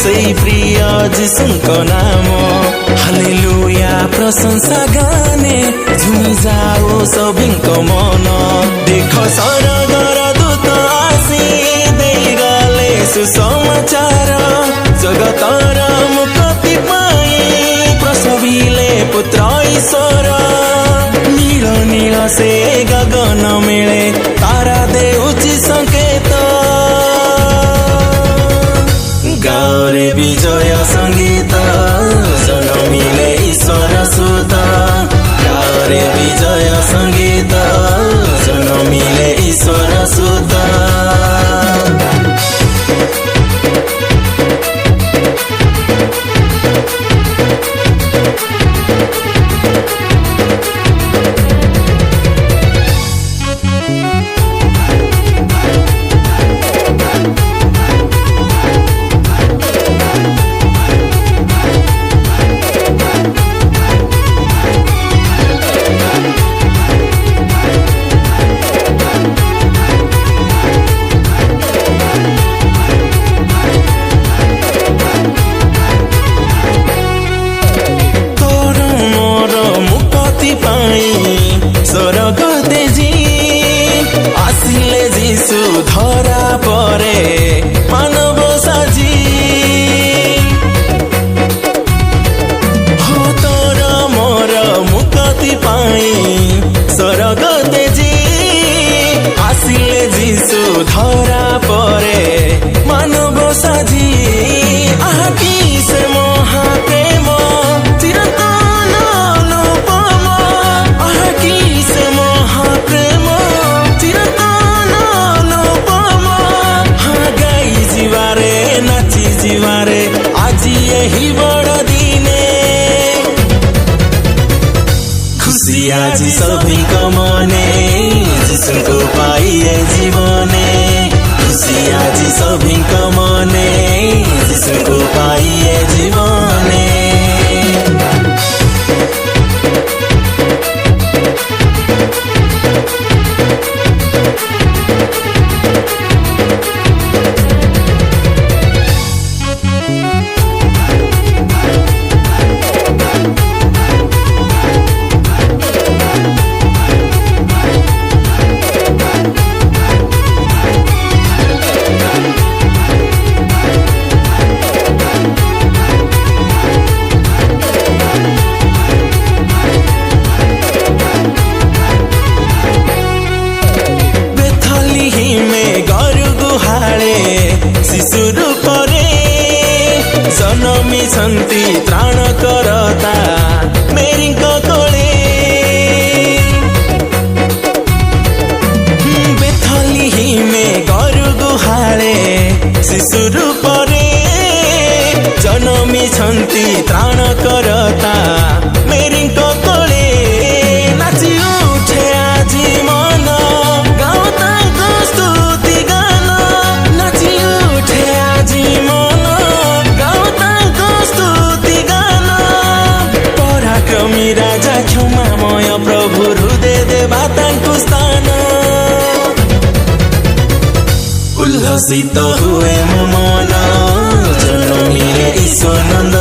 सेई प्रिय जिसुको नाम हालेलुया प्रशंसा गाने झुमी जाओ सबिनको मन देख सरगर दूत आसी देइगले सुसमाचार जगतर मुक्ति पाई प्रसविले पुत्र ईश्वर नील नील से गगन मिले तारा देउची संकेत गाओरे विजय संगीत जन्मिले ईश्वर सुत गाओरे विजय संगीत जन्मिले ईश्वर सुत स्वर्ग तेजी आसिले जीशु धरा परे मानव साजी हो तोर मोर मुक्ति पाई स्वर्ग तेजी आसिले जीशु धरा परे मानव साजी आकी से महाप्रेम चिरंतन अनुपम आकी से महाप्रेम चिरंतन अनुपम हाँ गाई जीवारे नाची जीवारे आज यही बड़ दिने खुशी आज सभी को मने जिसको पाइए जीवने खुशी आज सभी को मने जिसको पाइए जीवने शिशु रूपरे जन्मिछन्ति त्राण करता मेरी कोले बेथलिहिमे गरु गुहाले शिशु रूपरे जन्मिछन्ति त्राण करता मेरी कोले नाची उठे आजी मन गाउँ ताको स्तुति गान नाची उठे आजी मन गाउँ ताको स्तुति गान पराक्रमी राजा क्षमामय प्रभु हृदय देवा ताको स्थान उल्लसित हुए मन जन्मिले ईश्वर नन्द